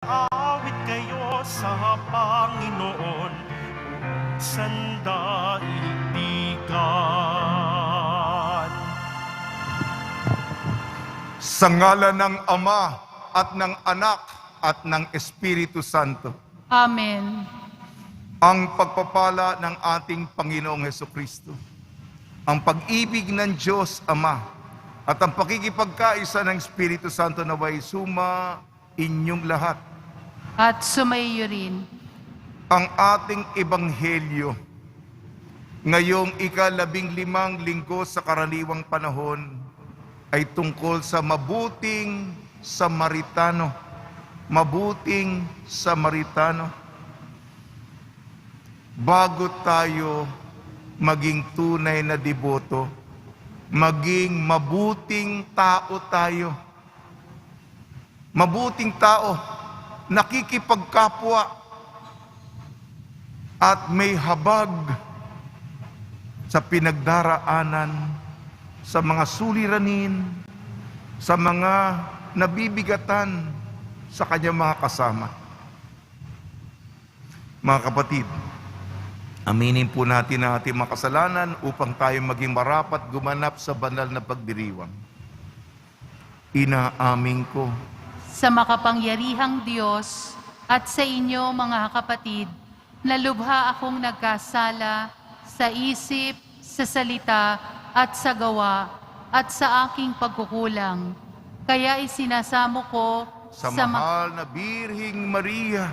Awit kayo sa Panginoon, sandaigdigan. Sa ngalan ng Ama at ng Anak at ng Espiritu Santo. Amen. Ang pagpapala ng ating Panginoong Hesukristo, ang pag-ibig ng Diyos Ama, at ang pakikipagkaisa ng Espiritu Santo naway suma inyong lahat. At sumaiyo rin. Ang ating Ebanghelyo ngayong ika-15 linggo sa karaniwang panahon ay tungkol sa mabuting Samaritano. Mabuting Samaritano. Bago tayo maging tunay na deboto, maging mabuting tao tayo. Mabuting tao, nakikipagkapwa at may habag sa pinagdaraanan, sa mga suliranin, sa mga nabibigatan sa kanyang mga kasama. Mga kapatid, aminin po natin ang ating mga kasalanan upang tayo maging marapat gumanap sa banal na pagdiriwang. Inaamin ko Sa makapangyarihang Diyos at sa inyo mga kapatid, na lubha akong nagkasala sa isip, sa salita at sa gawa at sa aking pagkukulang. Kaya isinasamo ko sa mahal na Birhing Maria,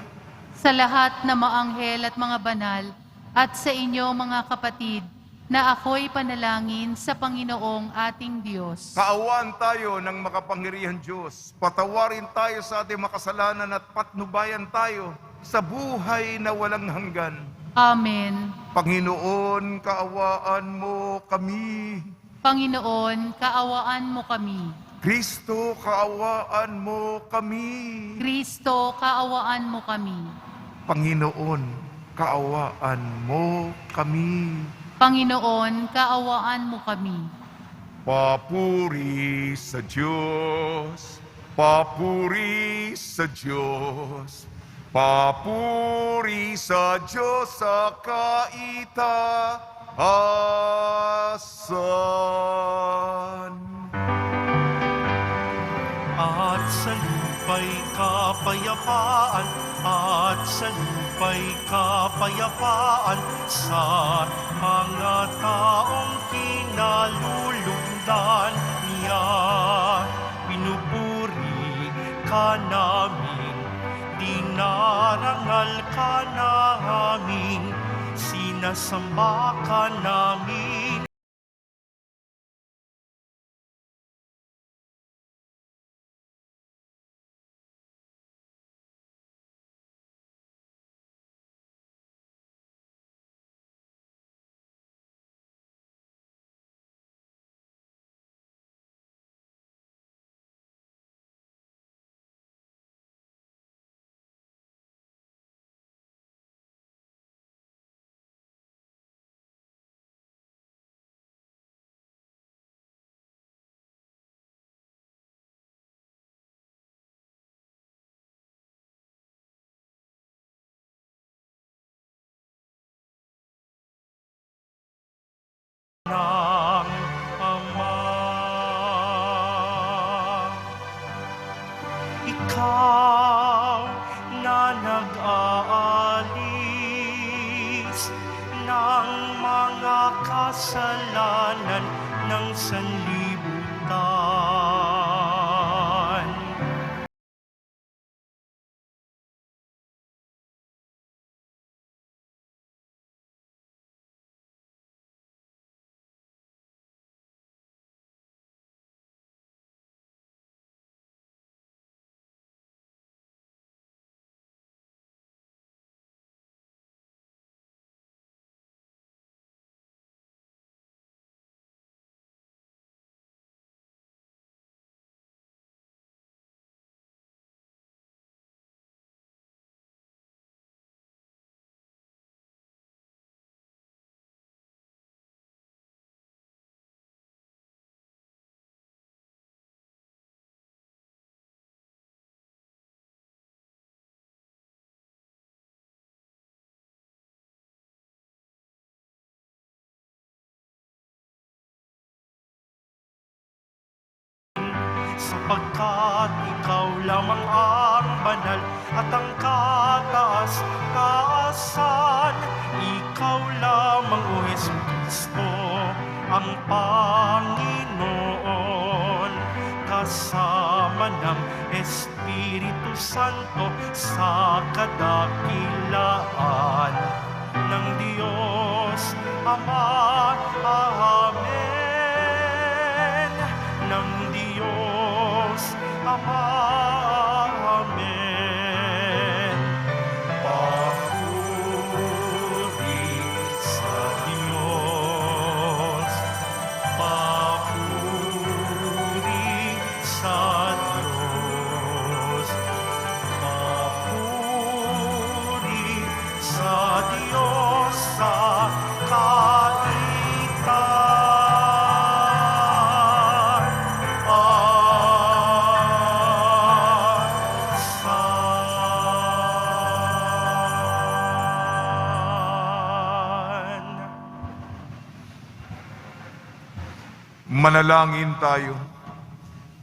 sa lahat na maanghel at mga banal, at sa inyo mga kapatid, na ako'y panalangin sa Panginoong ating Diyos. kaawaan tayo ng makapangyarihan Diyos. Patawarin tayo sa ating makasalanan at patnubayan tayo sa buhay na walang hanggan. Amen. Panginoon, kaawaan mo kami. Panginoon, kaawaan mo kami. Kristo, kaawaan mo kami. Kristo, kaawaan mo kami. Panginoon, kaawaan mo kami. Panginoon, kaawaan mo kami. Papuri sa Diyos, papuri sa Diyos, papuri sa Diyos sa kaitaasan. At sa lupa'y kapayapaan, at sa lupa'y kapayapaan, sa mga taong kinalulugdan niya. Pinupuri ka namin, dinarangal ka namin, sinasamba ka namin. Ng Ama. Ikaw na nag-aalis ng mga kasalanan ng sanlibutan. sapagkat ikaw lamang ang banal at ang kataas-taasan. Ikaw lamang, O Jesucristo, ang Panginoon, kasama ng Espiritu Santo sa kadakilaan ng Diyos Ama. Amen. Ng Diyos Ama. Amen. Papuri sa Diyos. Papuri sa Diyos. Papuri sa Diyos sa Manalangin tayo.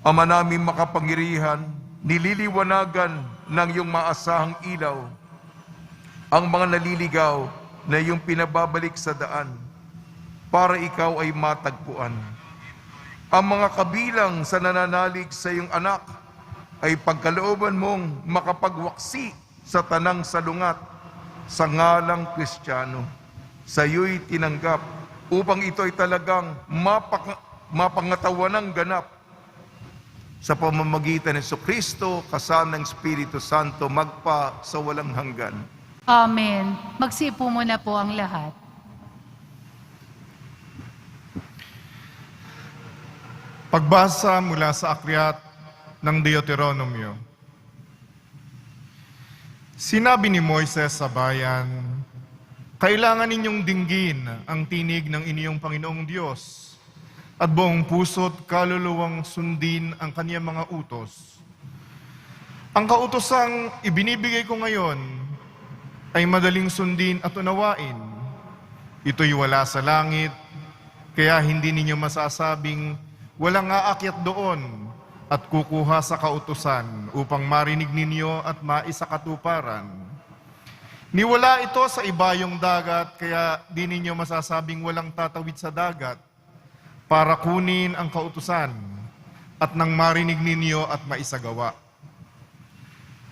Ama namin makapangyarihan, nililiwanagan ng iyong maasahang ilaw ang mga naliligaw na iyong pinababalik sa daan para ikaw ay matagpuan. Ang mga kabilang sa nananalig sa iyong anak ay pagkalooban mong makapagwaksi sa tanang salungat sa ngalang Kristiyano. Sa iyo'y tinanggap upang ito ay talagang mapangatawan ng ganap sa pamamagitan ng Jesucristo kasama ng Espiritu Santo magpa sa walang hanggan. Amen. Magsiupo muna po ang lahat. Pagbasa mula sa akyat ng Deuteronomio. Sinabi ni Moises sa bayan, kailangan ninyong dinggin ang tinig ng inyong Panginoong Diyos at buong puso't kaluluwang sundin ang kaniyang mga utos. Ang kautosang ibinibigay ko ngayon ay madaling sundin at unawain. Ito'y wala sa langit, kaya hindi ninyo masasabing walang aakyat doon at kukuha sa kautusan upang marinig ninyo at maisakatuparan. Niwala ito sa ibayong dagat, kaya di ninyo masasabing walang tatawid sa dagat para kunin ang kautusan at nang marinig ninyo at maisagawa.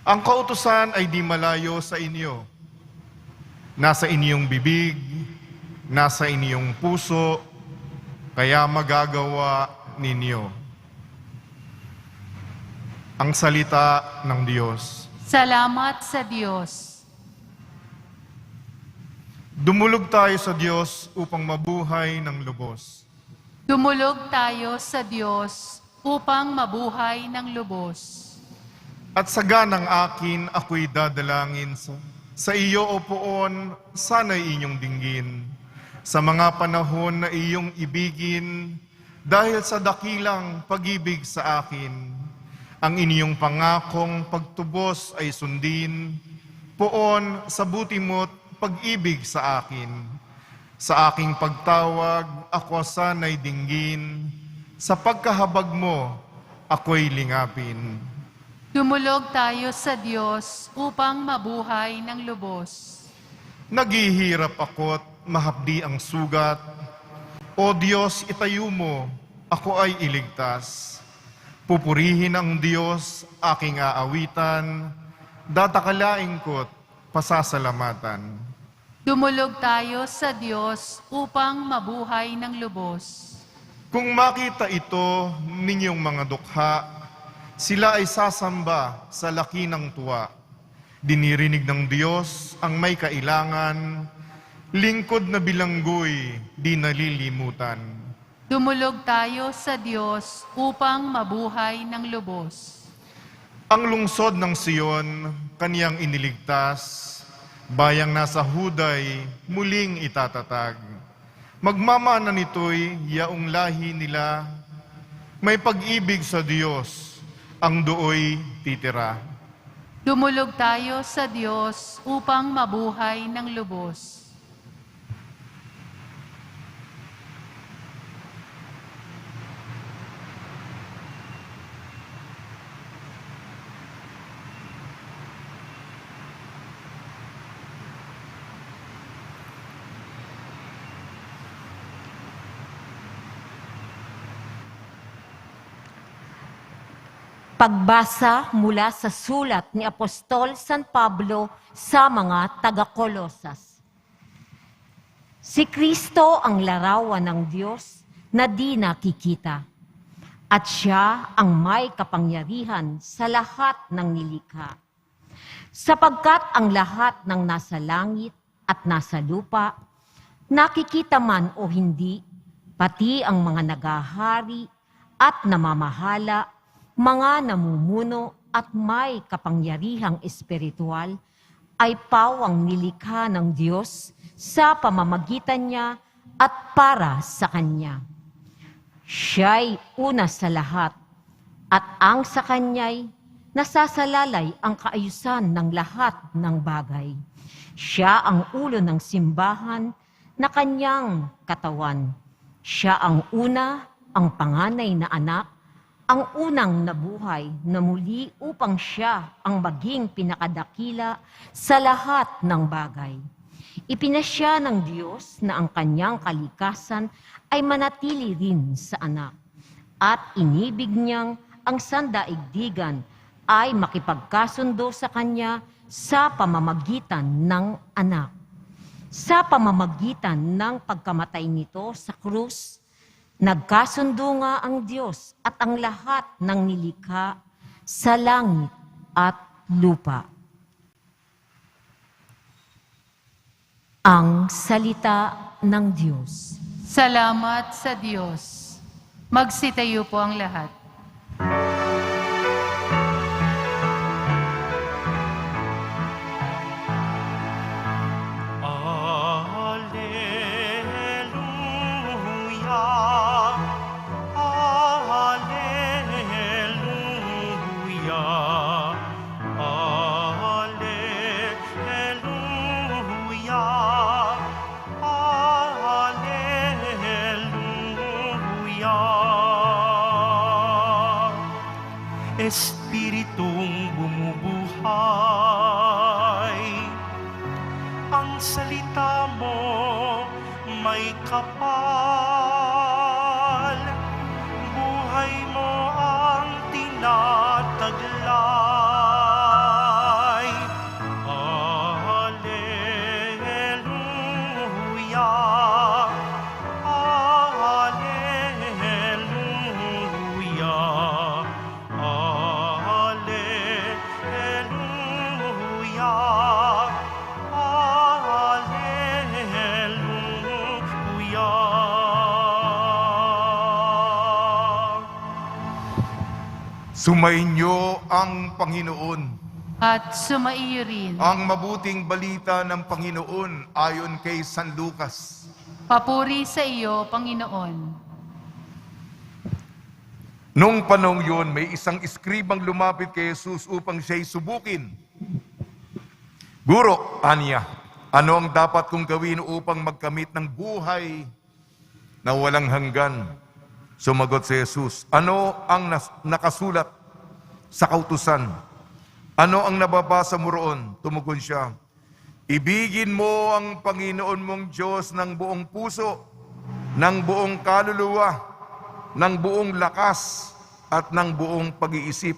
Ang kautusan ay di malayo sa inyo. Nasa inyong bibig, nasa inyong puso, kaya magagawa ninyo. Ang salita ng Diyos. Salamat sa Diyos. Dumulog tayo sa Diyos upang mabuhay ng lubos. Dumulog tayo sa Diyos upang mabuhay ng lubos. At sa ganang akin, ako'y dadalangin sa iyo, O Poon, sana'y inyong dinggin. Sa mga panahon na iyong ibigin, dahil sa dakilang pag-ibig sa akin, ang inyong pangakong pagtubos ay sundin. Poon, sa buti mo't pag-ibig sa akin. Sa aking pagtawag, ako sana'y dinggin. Sa pagkahabag mo, ako'y lingapin. Dumulog tayo sa Diyos upang mabuhay ng lubos. Naghihirap ako't mahapdi ang sugat. O Diyos, itayo mo, ako ay iligtas. Pupurihin ang Diyos, aking aawitan. Datakalain ko't pasasalamatan. Dumulog tayo sa Diyos upang mabuhay ng lubos. Kung makita ito ninyong mga dukha, sila ay sasamba sa laki ng tuwa. Dinirinig ng Diyos ang may kailangan, lingkod na bilanggoy, di nalilimutan. Dumulog tayo sa Diyos upang mabuhay ng lubos. Ang lungsod ng Sion, kaniyang iniligtas, bayang nasa Huday, muling itatatag. Magmamana nito'y yaong lahi nila, may pag-ibig sa Diyos, ang dooy titira. Dumulog tayo sa Diyos upang mabuhay ng lubos. Pagbasa mula sa sulat ni Apostol San Pablo sa mga taga-Kolosas. Si Kristo ang larawan ng Diyos na di nakikita, at siya ang may kapangyarihan sa lahat ng nilikha. Sapagkat ang lahat ng nasa langit at nasa lupa, nakikita man o hindi, pati ang mga nagahari at namamahala, mga namumuno at may kapangyarihang espiritual, ay pawang nilikha ng Diyos sa pamamagitan niya at para sa Kanya. Siya'y una sa lahat, at ang sa Kanya'y nasasalalay ang kaayusan ng lahat ng bagay. Siya ang ulo ng simbahan na Kanyang katawan. Siya ang una, ang panganay na anak, ang unang nabuhay na muli upang siya ang maging pinakadakila sa lahat ng bagay. Ipinasya ng Diyos na ang Kanyang kalikasan ay manatili rin sa anak, at inibig niyang ang sandaigdigan ay makipagkasundo sa Kanya sa pamamagitan ng anak. Sa pamamagitan ng pagkamatay nito sa krus, nagkasundo nga ang Diyos at ang lahat ng nilikha sa langit at lupa. Ang salita ng Diyos. Salamat sa Diyos. Magsitayo po ang lahat. Alleluia, Alleluia, Alleluia, Alleluia. Espiritong bumubuhay, ang salita mo may kapal, buhay mo ang tinataglay. Alleluia, Alleluia, Alleluia, Sumainyo ang Panginoon. At sumaiyo rin. Ang mabuting balita ng Panginoon ayon kay San Lucas. Papuri sa iyo, Panginoon. Noong panahon yun, may isang eskribang lumapit kay Jesus upang siya'y subukin. Guro, aniya, ano ang dapat kong gawin upang magkamit ng buhay na walang hanggan? Sumagot si Jesus, ano ang nakasulat sa kautusan? Ano ang nababasa mo roon? Tumugon siya, ibigin mo ang Panginoon mong Diyos ng buong puso, ng buong kaluluwa, ng buong lakas, at ng buong pag-iisip.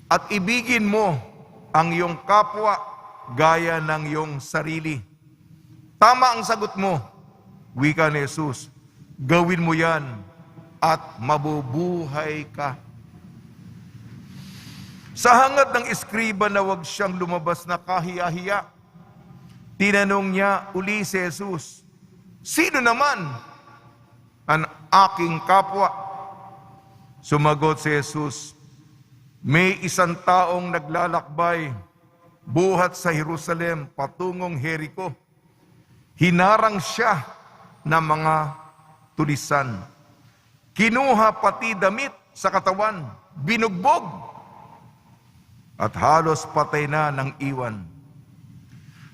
At ibigin mo ang iyong kapwa gaya ng iyong sarili. Tama ang sagot mo, wika ni Jesus. Gawin mo yan at mabubuhay ka. Sa hangad ng eskriba na wag siyang lumabas na kahiya-hiya, tinanong niya uli si Jesus, sino naman ang aking kapwa? Sumagot si Jesus, may isang taong naglalakbay buhat sa Jerusalem patungong Jericho. Hinarang siya ng mga tulisan. Kinuha pati damit sa katawan, binugbog, at halos patay na ng iwan.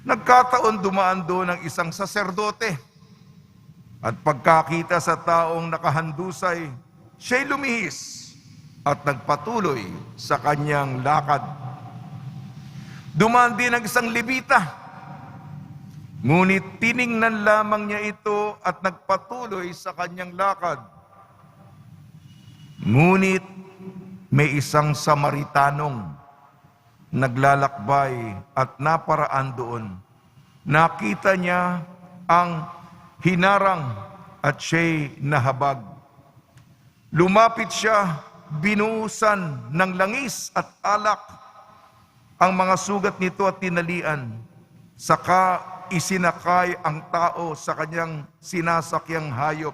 Nagkataon dumaan doon ang isang saserdote, at pagkakita sa taong nakahandusay, siya'y lumihis at nagpatuloy sa kanyang lakad. Dumaan din ang isang Levita, ngunit tiningnan lamang niya ito at nagpatuloy sa kanyang lakad. Ngunit may isang Samaritanong naglalakbay at naparaan doon. Nakita niya ang hinarang at siya'y nahabag. Lumapit siya, binuhusan ng langis at alak ang mga sugat nito at tinalian. Saka isinakay ang tao sa kanyang sinasakyang hayop.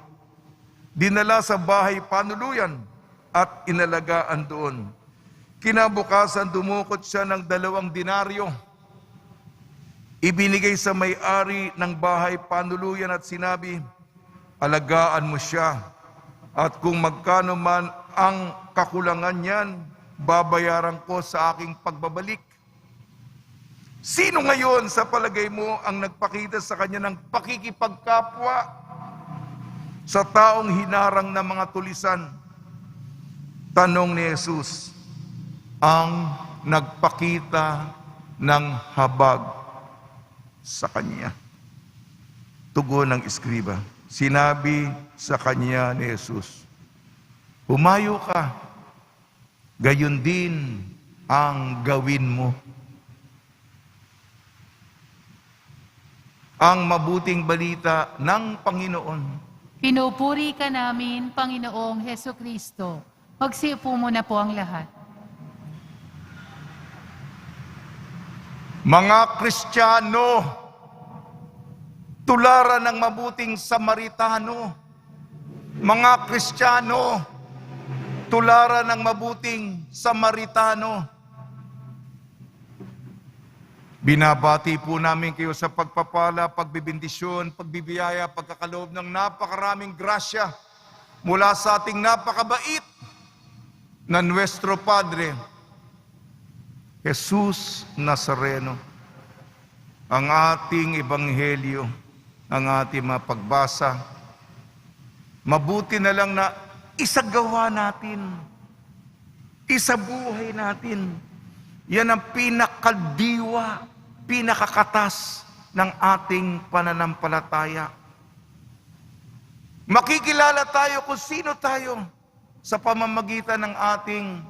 Dinala sa bahay panuluyan at inalagaan doon. Kinabukasan dumukot siya ng 2 denaryo. Ibinigay sa may-ari ng bahay panuluyan at sinabi, alagaan mo siya at kung magkano man ang kakulangan niyan, babayaran ko sa aking pagbabalik. Sino ngayon sa palagay mo ang nagpakita sa kanya ng pakikipagkapwa sa taong hinarang na mga tulisan? Tanong ni Jesus, ang nagpakita ng habag sa kanya. Tugon ng eskriba, sinabi sa kanya ni Jesus, humayo ka, gayon din ang gawin mo. Ang mabuting balita ng Panginoon. Pinupuri ka namin, Panginoong Hesukristo. Magsiupo muna po ang lahat. Mga Kristiyano, tularan ng mabuting Samaritano. Mga Kristiyano, tularan ng mabuting Samaritano. Binabati po namin kayo sa pagpapala, pagbibindisyon, pagbibiyaya, pagkakaloob ng napakaraming grasya mula sa ating napakabait na Nuestro Padre, Jesus Nazareno. Ang ating ebanghelyo, ang ating mapagbasa, mabuti na lang na isagawa natin, isabuhay natin. Yan ang pinakadiwa, pinakakatas ng ating pananampalataya. Makikilala tayo kung sino tayo sa pamamagitan ng ating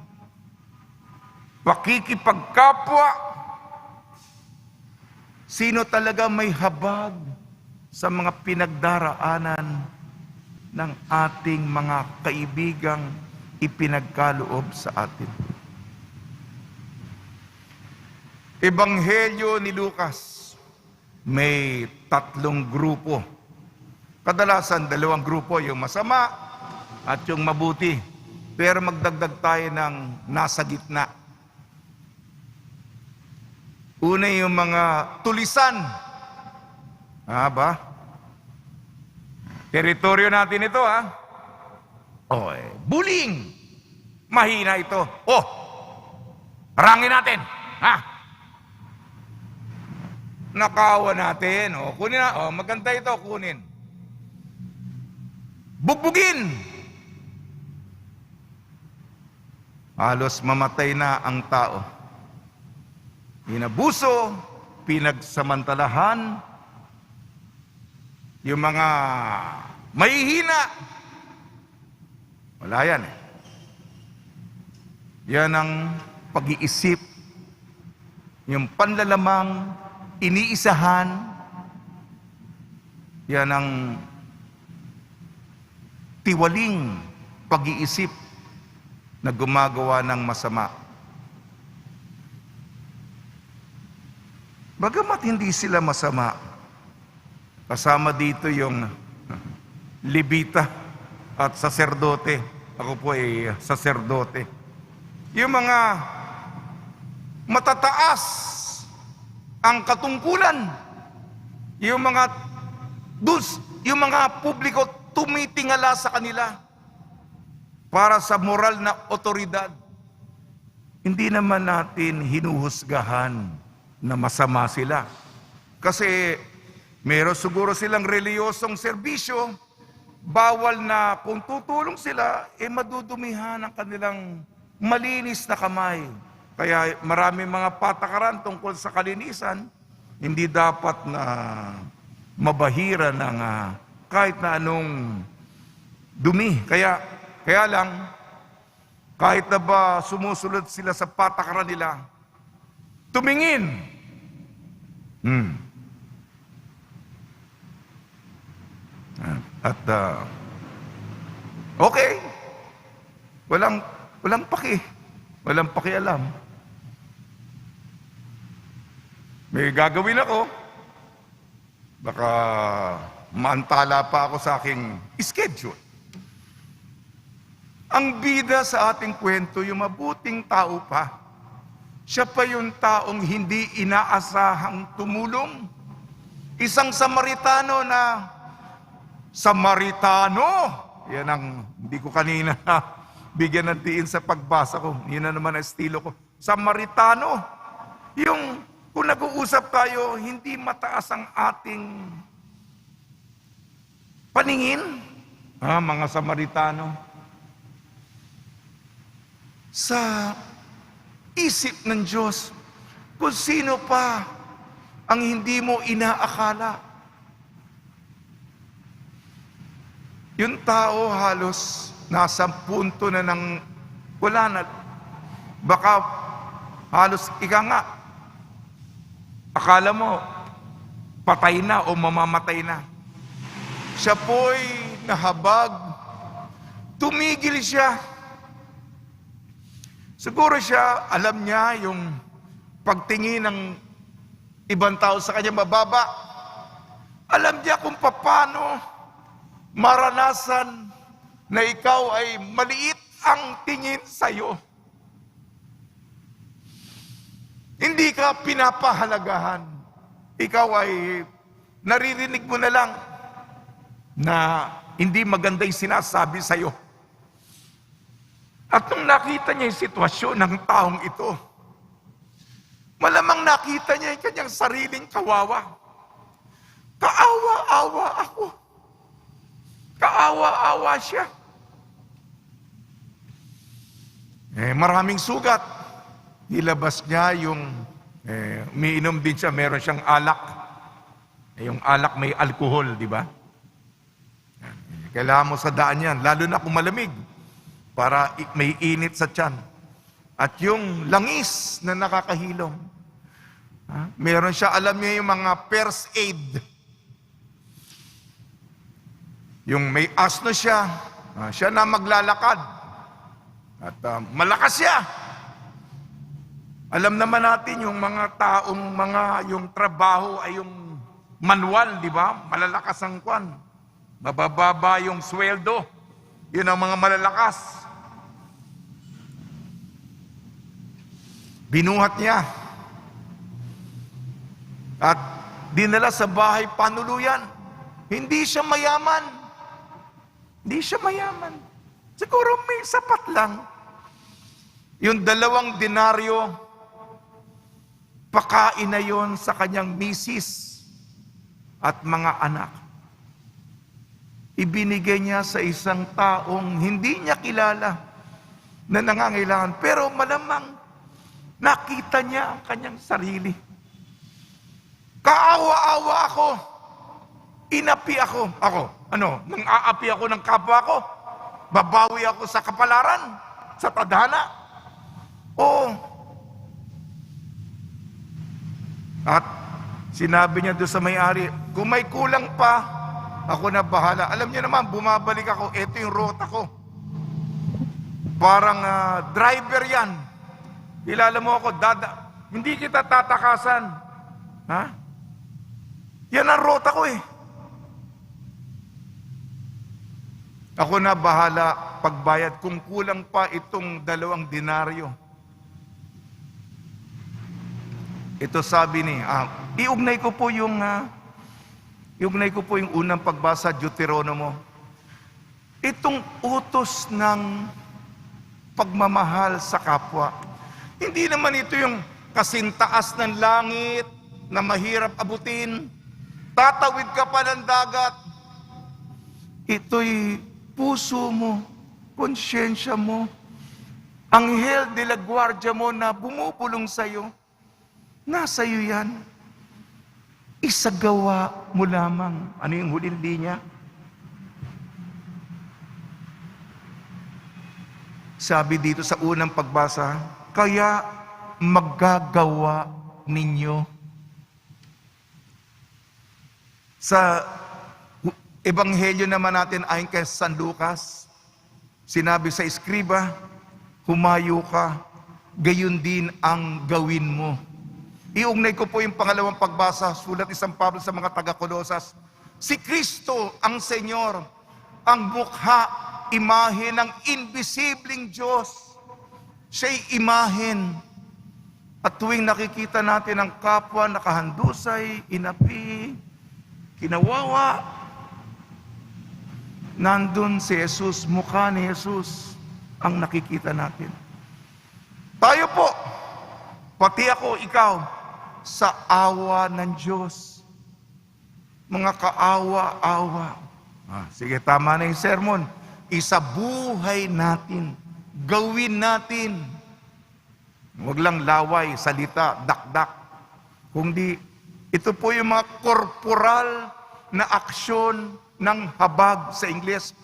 pakikipagkapwa. Sino talaga may habag sa mga pinagdaraanan ng ating mga kaibigang ipinagkaloob sa atin. Ebanghelyo ni Lucas, may 3 grupo. Kadalasan 2 grupo, yung masama at yung mabuti. Pero magdagdag tayo ng nasa gitna. Una yung mga tulisan. Ba? Teritoryo natin ito, bullying. Mahina ito. Harangin natin. Nakawa natin. Kunin na. Maganda ito, kunin. Bugbugin. Halos mamatay na ang tao. Inabuso, pinagsamantalahan, yung mga mahihina. Wala yan Yan ang pag-iisip, yung panlalamang, iniisahan, yan ang tiwaling pag-iisip na gumagawa ng masama. Bagamat hindi sila masama, kasama dito yung Levita at saserdote. Ako po ay saserdote. Yung mga matataas ang katungkulan, yung mga publiko tumitingala sa kanila para sa moral na otoridad. Hindi naman natin hinuhusgahan na masama sila. Kasi meron siguro silang reliyosong serbisyo, bawal na kung tutulong sila, madudumihan ang kanilang malinis na kamay. Kaya marami mga patakaran tungkol sa kalinisan, hindi dapat na mabahira ng kahit na anong dumi. Kaya lang, Kahit na ba sumusunod sila sa patakaran nila, tumingin. At okay, walang pakialam. May gagawin ako. Baka maantala pa ako sa aking schedule. Ang bida sa ating kwento, yung mabuting tao pa. Siya pa yung taong hindi inaasahang tumulong. Isang Samaritano na, yan ang hindi ko kanina bigyan ng diin sa pagbasa ko. Yun na naman ang estilo ko. Samaritano. Yung kung nag-uusap tayo, hindi mataas ang ating paningin. Mga Samaritano. Sa isip ng Diyos, kung sino pa ang hindi mo inaakala. Yung tao halos nasa punto na ng wala na. Baka halos akala mo patay na o mamamatay na. Siya po'y nahabag. Tumigil siya. Siguro siya, alam niya yung pagtingin ng ibang tao sa kanya mababa. Alam niya kung paano maranasan na ikaw ay maliit ang tingin sa'yo. Hindi ka pinapahalagahan. Ikaw ay naririnig mo na lang na hindi maganda yung sinasabi sa'yo. At nung nakita niya yung sitwasyon ng taong ito, malamang nakita niya yung kanyang sariling kawawa. Kaawa-awa ako. Kaawa-awa siya. Maraming sugat. Nilabas niya yung, umiinom din siya, meron siyang alak. Yung alak may alcohol, di ba? Kailangan mo sa daan yan, lalo na kung malamig, para may init sa tiyan. At yung langis na nakakahilom. Meron siya, alam niya yung mga first aid. Yung may asno siya, siya na maglalakad. At malakas siya. Alam naman natin yung mga taong yung trabaho ay yung manual, di ba? Malalakas ang kwan. Mabababa yung sweldo. Yun ang mga malalakas. Binuhat niya. At dinala sa bahay panuluyan. Hindi siya mayaman. Hindi siya mayaman. Siguro may sapat lang. Yung 2 denaryo, pakain na yon sa kanyang misis at mga anak. Ibinigay niya sa isang taong hindi niya kilala na nangangailangan. Pero malamang nakita niya ang kanyang sarili. Kaawa-awa ako. Inapi ako. Nang aapi ako ng kapwa ko, babawi ako sa kapalaran, sa tadhana. At sinabi niya doon sa may-ari, kung may kulang pa, ako na bahala. Alam niyo naman, bumabalik ako, ito yung rota ko. Parang driver yan. Kilala mo ako, hindi kita tatakasan. Ha? Yan ang rota ko eh. Ako na bahala pagbayad kung kulang pa itong 2 denaryo. Ito sabi ni, iugnay ko po yung unang pagbasa, Deuteronomo. Itong utos ng pagmamahal sa kapwa. Hindi naman ito yung kasintaas ng langit na mahirap abutin. Tatawid ka pa ng dagat. Ito'y puso mo, konsyensya mo, anghel de la guardia mo na bumubulong sa'yo. Nasa iyo yan. Isagawa mo lamang. Ano yung huling linya? Sabi dito sa unang pagbasa, kaya maggagawa ninyo. Sa Ebanghelyo naman natin ayon kay San Lucas, sinabi sa eskriba, humayo ka, gayon din ang gawin mo. Iugnay ko po yung pangalawang pagbasa, sulat ni San Pablo sa mga taga-Kolosas. Si Kristo ang Senyor, ang mukha, imahe ng invisibleng Diyos. Siya'y imahen. At tuwing nakikita natin ang kapwa nakahandusay, inapi, kinawawa, nandun si Jesus, mukha ni Jesus ang nakikita natin. Tayo po, pati ako, ikaw, sa awa ng Diyos. Mga kaawa-awa. Sige, tama na yung sermon. Isabuhay natin. Gawin natin. Huwag lang laway, salita, dakdak. Kundi, ito po yung mga korporal na aksyon ng habag sa Ingles.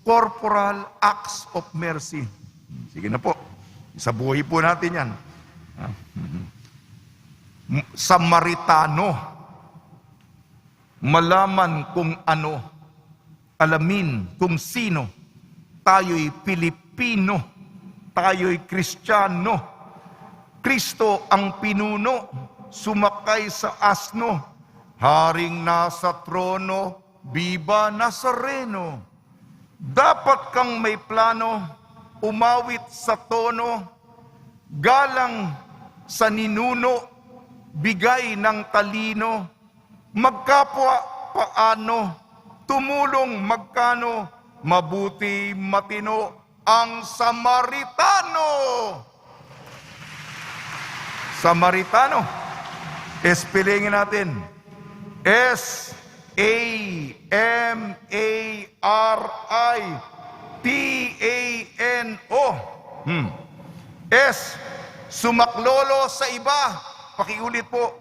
Corporal acts of mercy. Sige na po. Isabuhay po natin yan. Samaritano. Malaman kung ano. Alamin kung sino. Tayo'y Pilipino. Tayo'y Kristiyano. Kristo ang pinuno. Sumakay sa asno. Haring nasa trono. Viva Nazareno. Dapat kang may plano. Umawit sa tono. Galang sa ninuno. Bigay ng talino, magkapwa paano, tumulong magkano, mabuti matino ang Samaritano. Samaritano, espelingin natin, S-A-M-A-R-I-T-A-N-O. S, sumaklolo sa iba. Pakiulit po.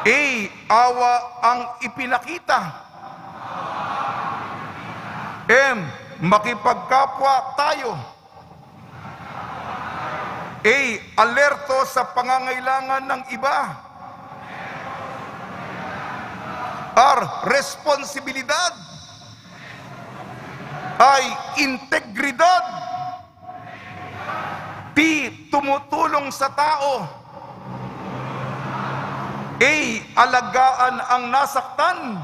A, awa ang ipinakita. M, makipagkapwa tayo. A, alerto sa pangangailangan ng iba. R, responsibilidad. I, integridad. T, tumutulong sa tao. A, alagaan ang nasaktan.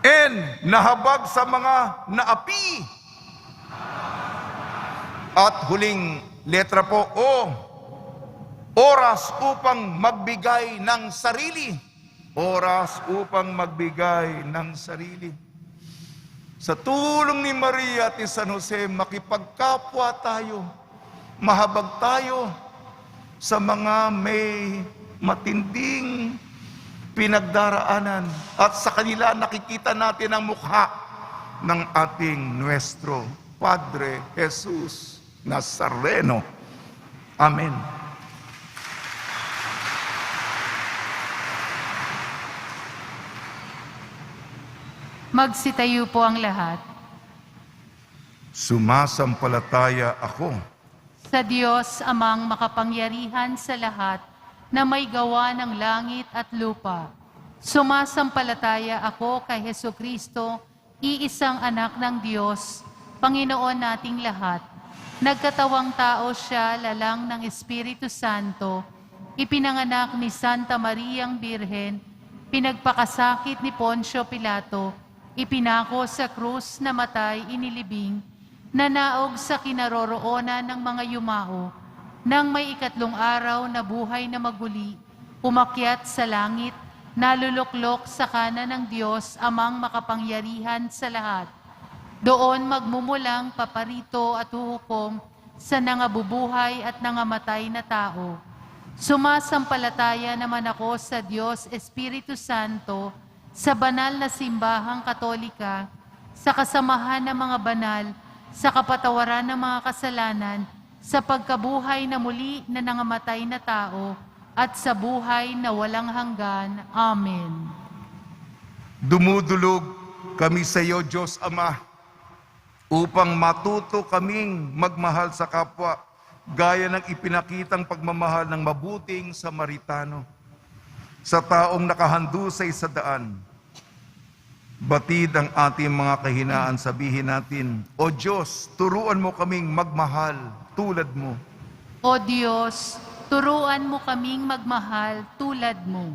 N, nahabag sa mga naapi. At huling letra po, O, oras upang magbigay ng sarili. Oras upang magbigay ng sarili. Sa tulong ni Maria at ni San Jose, makipagkapwa tayo, mahabag tayo sa mga may matinding pinagdaraanan at sa kanila nakikita natin ang mukha ng ating Nuestro Padre Jesus Nazareno. Amen. Magsitayo po ang lahat. Sumasampalataya ako Sa Diyos amang makapangyarihan sa lahat na may gawa ng langit at lupa. Sumasampalataya ako kay Hesukristo, iisang anak ng Diyos, Panginoon nating lahat. Nagkatawang tao siya, lalang ng Espiritu Santo, ipinanganak ni Santa Mariang Birhen, pinagpakasakit ni Poncio Pilato, ipinako sa krus, namatay, inilibing, nanaog sa kinaroroonan ng mga yumao, nang may ikatlong araw na buhay na maguli, umakyat sa langit, naluluklok sa kanan ng Diyos amang makapangyarihan sa lahat. Doon magmumulang paparito at huhukom sa nangabubuhay at nangamatay na tao. Sumasampalataya naman ako sa Diyos Espiritu Santo, sa banal na simbahang katolika, sa kasamahan ng mga banal, sa kapatawaran ng mga kasalanan, sa pagkabuhay na muli na nangamatay na tao, at sa buhay na walang hanggan. Amen. Dumudulog kami sa iyo, Diyos Ama, upang matuto kaming magmahal sa kapwa, gaya ng ipinakitang pagmamahal ng mabuting Samaritano sa taong nakahandusay sa daan. Batid ang ating mga kahinaan, sabihin natin, O Diyos, turuan mo kaming magmahal tulad mo. O Diyos, turuan mo kaming magmahal tulad mo.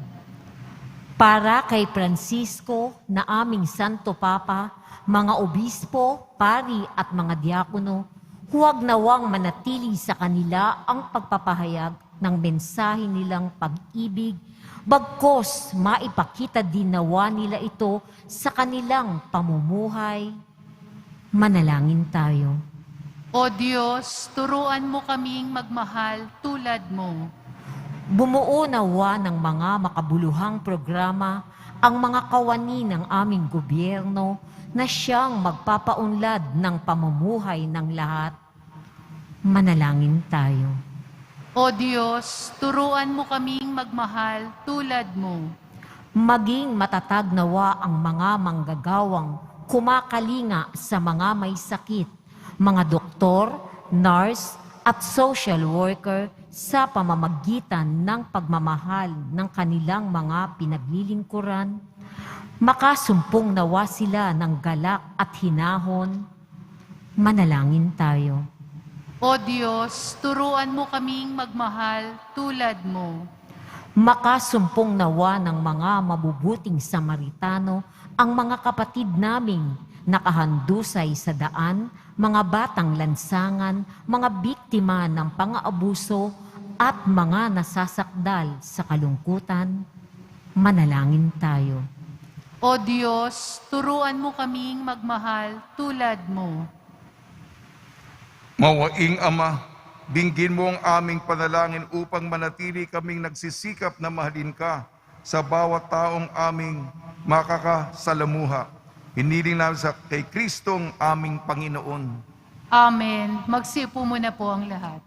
Para kay Francisco na aming Santo Papa, mga obispo, pari at mga diakono, huwag nawang manatili sa kanila ang pagpapahayag ng mensahe nilang pag-ibig, bagkos maipakita din nawa nila ito sa kanilang pamumuhay. Manalangin tayo. O Diyos, turuan mo kaming magmahal tulad mo. Bumuo nawa ng mga makabuluhang programa ang mga kawani ng aming gobyerno na siyang magpapaunlad ng pamumuhay ng lahat. Manalangin tayo. O Diyos, turuan mo kaming magmahal tulad mo. Maging matatag nawa ang mga manggagawang kumakalinga sa mga may sakit, mga doktor, nurse, at social worker sa pamamagitan ng pagmamahal ng kanilang mga pinaglilingkuran. Makasumpong nawa sila ng galak at hinahon. Manalangin tayo. O Diyos, turuan mo kaming magmahal tulad mo. Makasumpong nawa ng mga mabubuting Samaritano ang mga kapatid naming nakahandusay sa daan, mga batang lansangan, mga biktima ng pang-aabuso at mga nasasakdal sa kalungkutan. Manalangin tayo. O Diyos, turuan mo kaming magmahal tulad mo. Mawaing Ama, dinggin mo ang aming panalangin upang manatili kaming nagsisikap na mahalin ka sa bawat taong aming makakasalamuha. Hiniling namin sa kay Kristong aming Panginoon. Amen. Magsiupo muna po ang lahat.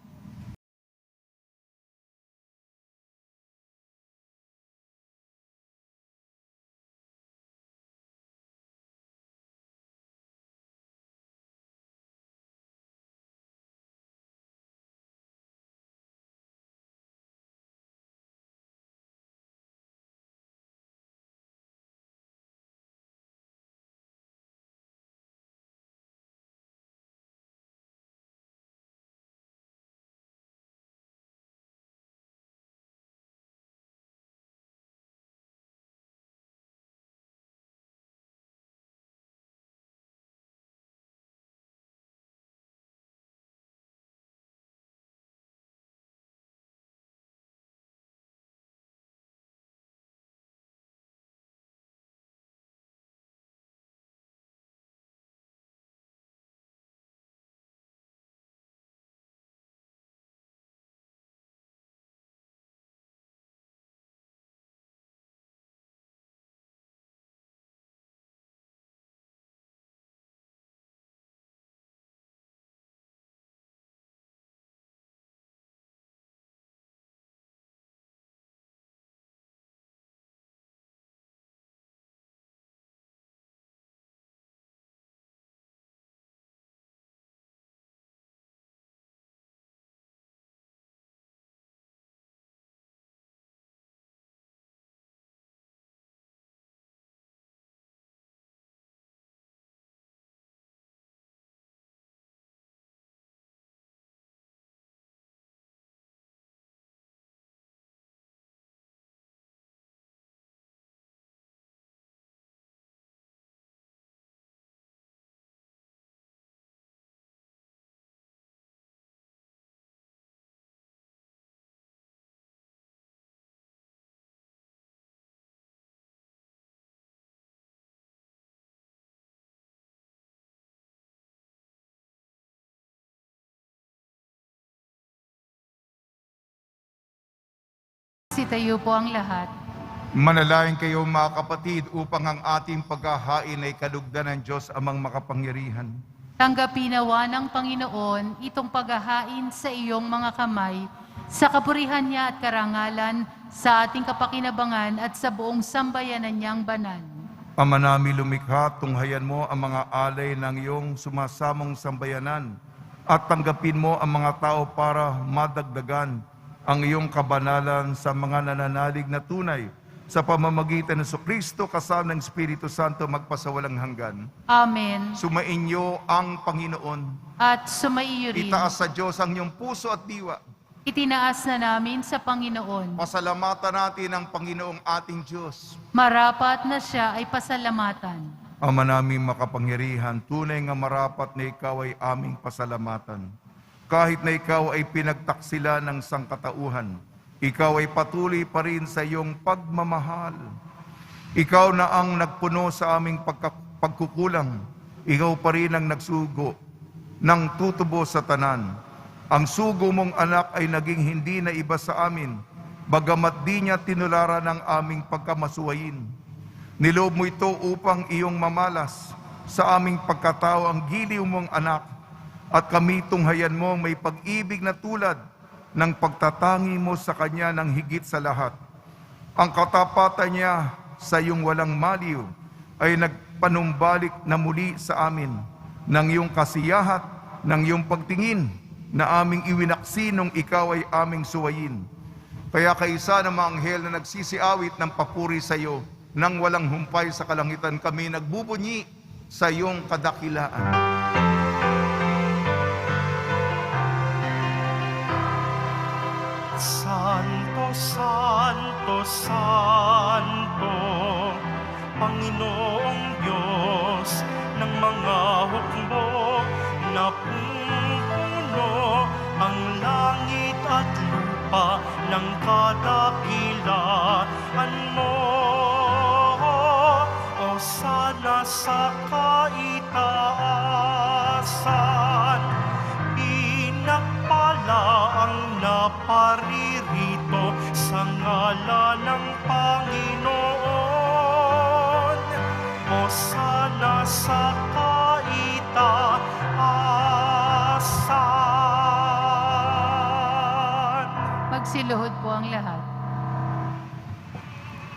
Sitayo po ang lahat. Manalangin kayo mga kapatid upang ang ating paghahain ay kalugdan ng Diyos amang makapangyarihan. Tanggapin nawa ng Panginoon itong paghahain sa iyong mga kamay, sa kapurihan niya at karangalan, sa ating kapakinabangan at sa buong sambayanan niyang banal. Ama namin lumikha, tunghayan mo ang mga alay ng iyong sumasamang sambayanan at tanggapin mo ang mga tao para madagdagan ang iyong kabanalan sa mga nananalig na tunay sa pamamagitan ng Kristo kasama ng Espiritu Santo magpasawalang hanggan. Amen. Sumainyo ang Panginoon. At sumaiyo rin. Itaas sa Diyos ang iyong puso at diwa. Itinaas na namin sa Panginoon. Pasalamatan natin ang Panginoong ating Diyos. Marapat na siya ay pasalamatan. Ama namin makapangyarihan, tunay nga marapat na ikaw ay aming pasalamatan. Kahit na ikaw ay pinagtaksila ng sangkatauhan, ikaw ay patuloy pa rin sa iyong pagmamahal. Ikaw na ang nagpuno sa aming pagkukulang. Ikaw pa rin ang nagsugo ng tutubo sa tanan. Ang sugo mong anak ay naging hindi na iba sa amin, bagamat di niya tinularan ang aming pagkamasuwayin. Niloob mo ito upang iyong mamalas sa aming pagkatao ang giliw mong anak, at kami tunghayan mo may pag-ibig na tulad ng pagtatangi mo sa Kanya ng higit sa lahat. Ang katapatan niya sa iyong walang maliw ay nagpanumbalik na muli sa amin ng iyong kasiyahat, ng iyong pagtingin na aming iwinaksi nung ikaw ay aming suwayin. Kaya kaisa ng mga anghel na nagsisiawit ng papuri sa iyo, nang walang humpay sa kalangitan kami nagbubunyi sa iyong kadakilaan. Santo, Santo, Santo, Panginoong Diyos ng mga hukbo, napupuno ang langit at lupa ng kadakilaan mo. O sana sa kaitaasan, pinagpala ang naparirito sa ngalan ng Panginoon. O sana sa kaitaasan. Magsiluhod po ang lahat.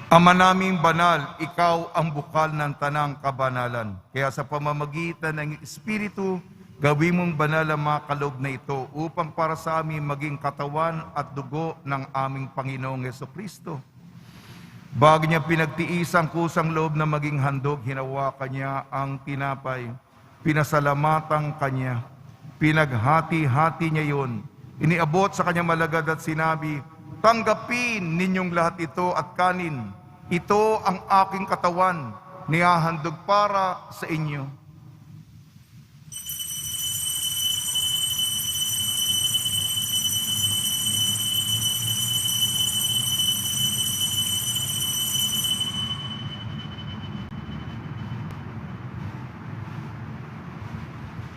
Ama naming banal, ikaw ang bukal ng tanang kabanalan. Kaya sa pamamagitan ng Espiritu, gawin mong banal ang mga kaloob na ito upang para sa amin maging katawan at dugo ng aming Panginoong Jesucristo. Bago niya pinagtiis ang kusang loob na maging handog, hinawakan niya ang tinapay, pinasalamatan kanya, pinaghati-hati niya yun, iniabot sa kanyang malagad at sinabi, tanggapin ninyong lahat ito at kanin. Ito ang aking katawan, nihahandog para sa inyo.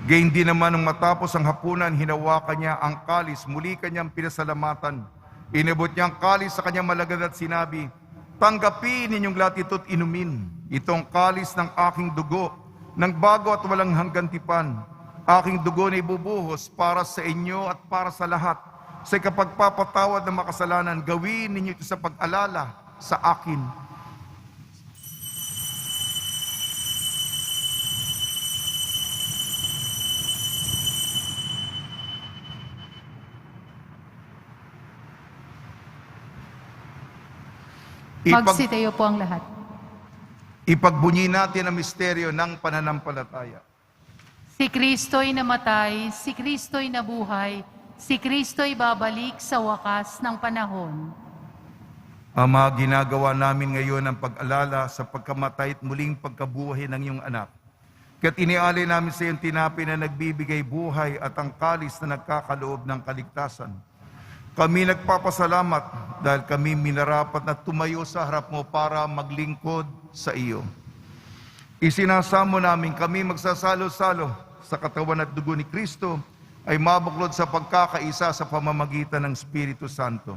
Gayon din naman nung matapos ang hapunan, hinawakan niya ang kalis, muli kanyang pinasalamatan. Inabot niya ang kalis sa kanyang malagad at sinabi, tanggapin ninyong lahat ito't inumin. Itong kalis ng aking dugo, ng bago at walang hanggang tipan. Aking dugo na ibubuhos para sa inyo at para sa lahat. Sa kapagpapatawad ng makasalanan, gawin ninyo ito sa pag-alala sa akin. Magsitayo po ang lahat. Ipagbunyi natin ang misteryo ng pananampalataya. Si Kristo'y namatay, si Kristo'y nabuhay, si Kristo'y babalik sa wakas ng panahon. Ama, ginagawa namin ngayon ang pag-alala sa pagkamatay at muling pagkabuhay ng iyong anak. Kaya't inialay namin sa iyong tinapay na nagbibigay buhay at ang kalis na nagkakaloob ng kaligtasan. Kami nagpapasalamat dahil kami minarapat na tumayo sa harap mo para maglingkod sa iyo. Isinasamo namin kami magsasalo-salo sa katawan at dugo ni Kristo ay mabuklod sa pagkakaisa sa pamamagitan ng Espiritu Santo.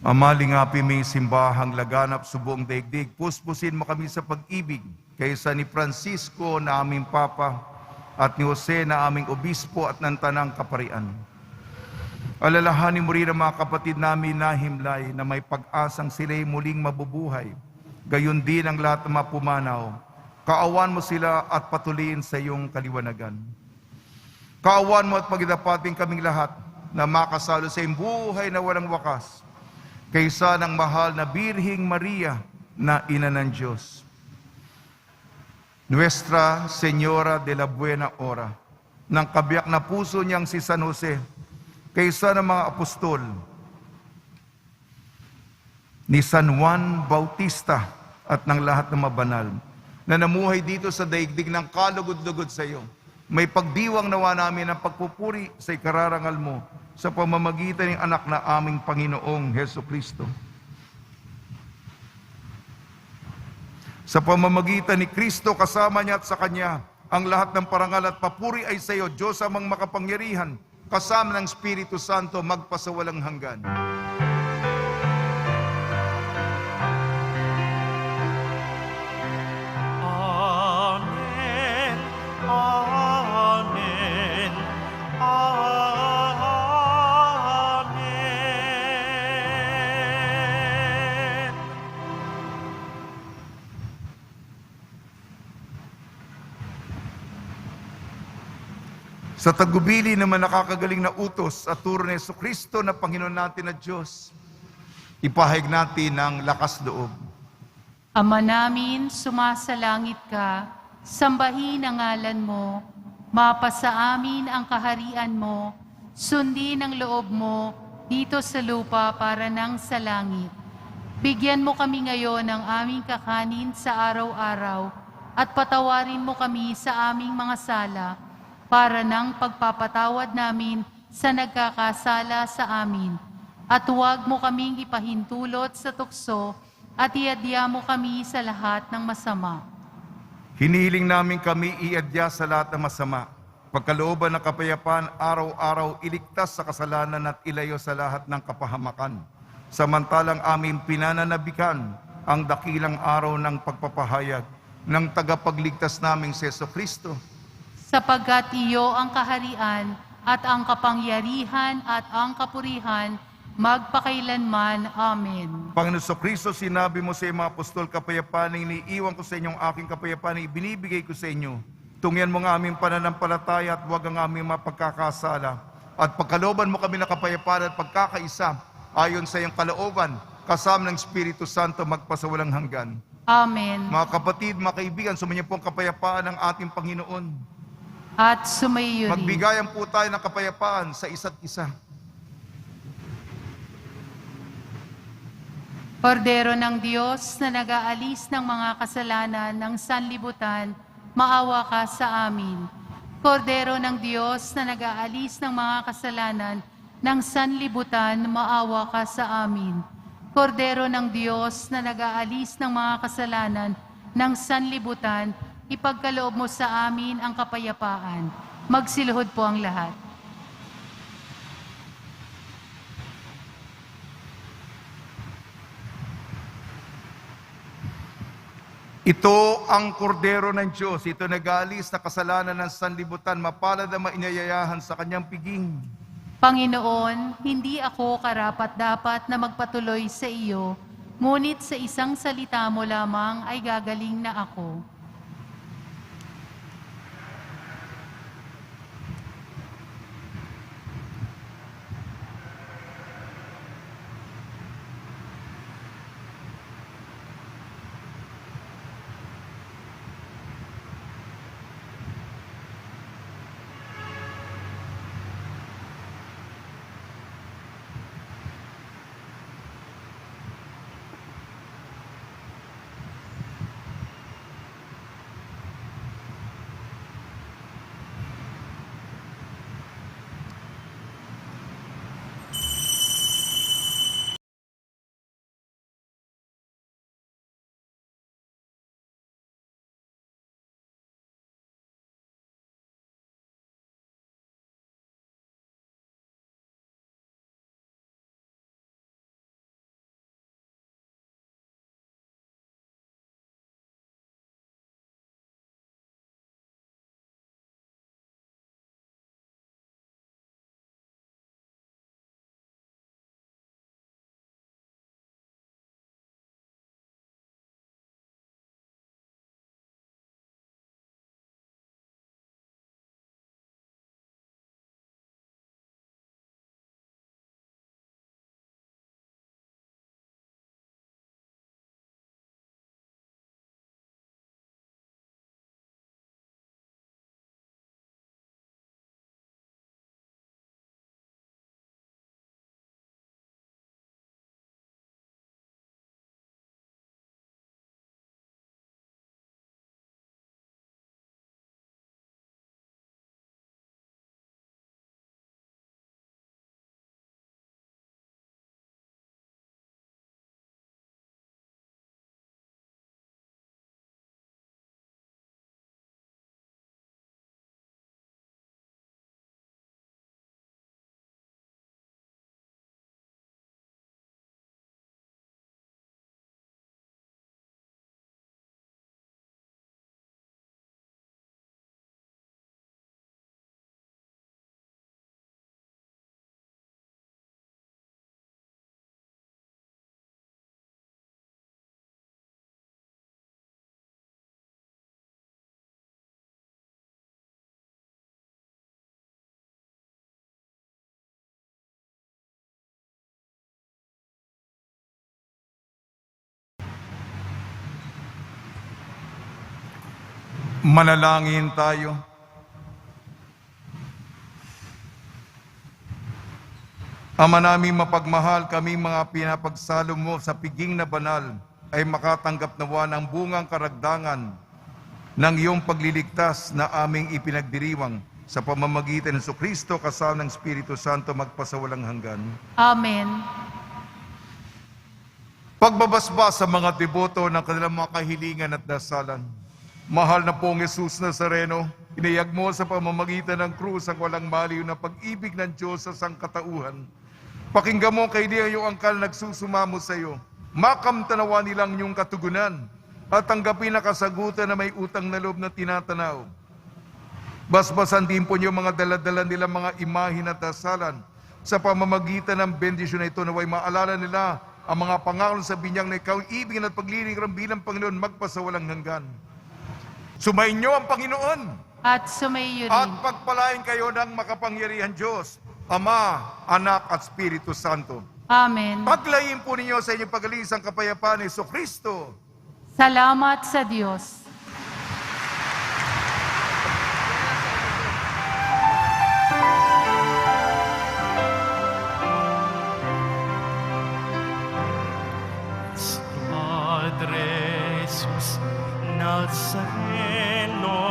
Ama, lingapi may simbahang laganap sa buong daigdig. Puspusin mo kami sa pag-ibig kaysa ni Francisco na aming Papa at ni Jose na aming Obispo at ng Tanang Kaparian. Alalahanin mo rin ang mga kapatid namin na himlay na may pag-asang sila'y muling mabubuhay. Gayon din ang lahat ng mga pumanaw. Kaawan mo sila at patuloyin sa iyong kaliwanagan. Kaawan mo at pagdapating kaming lahat na makasalo sa iyong buhay na walang wakas, kaysa ng mahal na Birhing Maria na Ina ng Diyos. Nuestra Señora de la Buena Hora, ng kabiyak na puso niyang si San Jose, kaysa ng mga apostol, ni San Juan Bautista at ng lahat ng mabanal, na namuhay dito sa daigdig ng kalugod-lugod sa iyo. May pagdiwang nawa namin ang pagpupuri sa ikararangal mo sa pamamagitan ng anak na aming Panginoong Heso Kristo. Sa pamamagitan ni Kristo, kasama niya at sa Kanya, ang lahat ng parangal at papuri ay sa iyo, Diyos amang makapangyarihan, kasama ng Espiritu Santo, magpasawalang hanggan. Amen. Amen. Amen. Sa tagubili naman nakakagaling na utos at turo ni Jesucristo na Panginoon natin na Diyos, ipahayag natin ng lakas loob. Ama namin, sumasalangit ka, sambahin ang ngalan mo, mapasa amin ang kaharian mo, sundin ang loob mo dito sa lupa para nang sa langit. Bigyan mo kami ngayon ng aming kakanin sa araw-araw at patawarin mo kami sa aming mga sala para nang pagpapatawad namin sa nagkakasala sa amin. At huwag mo kaming ipahintulot sa tukso at iadya mo kami sa lahat ng masama. Hinihiling namin kami iadya sa lahat ng masama. Pagkalooban ng kapayapaan, araw-araw iligtas sa kasalanan at ilayo sa lahat ng kapahamakan. Samantalang aming pinananabikan ang dakilang araw ng pagpapahayag ng tagapagligtas naming si Jesucristo. Sapagkat iyo ang kaharian at ang kapangyarihan at ang kapurihan magpakailanman. Amen. Panginoon Jesucristo, sinabi mo sa mga apostol, kapayapaan iniiwan ko sa inyong aking kapayapaan, ibinibigay ko sa inyo. Tungyan mo nga aming pananampalataya at huwag ang aming mapagkakasala. At pagkalooban mo kami ng kapayapaan at pagkakaisa, ayon sa iyong kalooban, kasama ng Espiritu Santo, magpasawalang hanggan. Amen. Mga kapatid, mga kaibigan, sumainyo po ang kapayapaan ng ating Panginoon. At sumayo rin. Magbigayan po tayo ng kapayapaan sa isa't isa. Kordero ng Diyos na nag-aalis ng mga kasalanan ng sanlibutan, maawa ka sa amin. Kordero ng Diyos na nag-aalis ng mga kasalanan ng sanlibutan, maawa ka sa amin. Kordero ng Diyos na nag-aalis ng mga kasalanan ng sanlibutan, ipagkaloob mo sa amin ang kapayapaan. Magsiluhod po ang lahat. Ito ang kordero ng Diyos. Ito nag-aalis na kasalanan ng sanlibutan. Mapalad ang mainyayayahan sa kanyang piging. Panginoon, hindi ako karapat-dapat na magpatuloy sa iyo, ngunit sa isang salita mo lamang ay gagaling na ako. Manalangin tayo. Ama naming mapagmahal, kami mga pinapagsalo mo sa piging na banal ay makatanggap nawa ng bungang karagdangan ng iyong pagliligtas na aming ipinagdiriwang sa pamamagitan ng Kristo kasama ng Espiritu Santo magpasawalang hanggan. Amen. Pagbabasbas sa mga deboto ng kanilang mga kahilingan at dasalan. Mahal na pong Jesus Nazareno, inayag mo sa pamamagitan ng krus ang walang maliw na pag-ibig ng Diyos sa sangkatauhan. Pakinggan mo kay di ang iyong angkal nagsusumamo sa iyo. Makamtanawa nilang iyong katugunan at tanggapin na kasagutan na may utang na loob na tinatanaw. Basbasan din po niyo mga daladala nilang mga imahin at dasalan sa pamamagitan ng bendisyon na ito naway maalala nila ang mga pangako sa binyang na ikaw ibig at paglilingkuran bilang Panginoon magpasawalang hanggan. Sumayin niyo ang Panginoon At sumayo at rin. pagpalain kayo ng makapangyarihan Diyos, Ama, Anak at Espiritu Santo. Amen. Paglayin po ninyo sa inyong pag-alisang kapayapaan ni Kristo. Salamat sa Diyos. Padre Jesus Nazareno,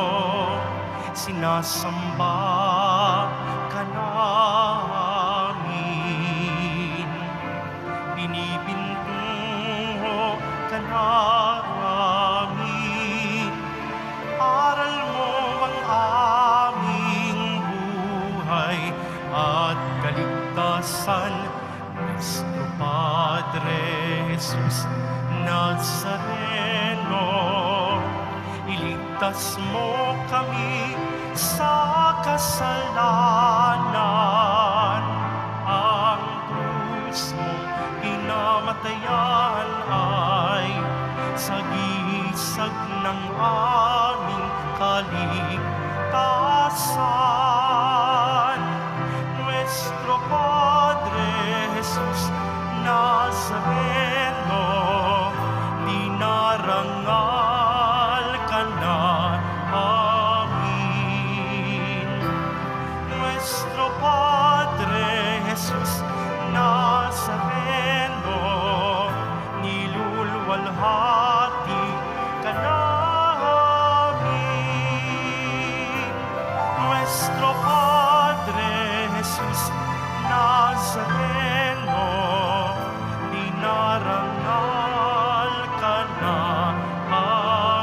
sinasamba ka namin, binibintungo ka namin, aral mo ang aming buhay at kaligtasan. Nuestro Padre Jesus Nazareno, iligtas mo kami sa kasalanan. Ang krus mo pinamatayan ay sagisag ng aming kaligtasan. Nuestro Padre Jesus Nazareno, dinarangal ka na amin. Nuestro Padre Jesus Nazareno, niluluwalhati ka namin. Nuestro Padre Jesus Nazareno, dinarangal ka na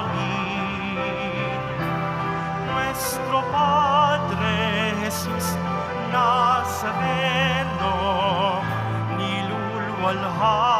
amin. Nuestro Padre Jesus Nazareno, niluluwalhati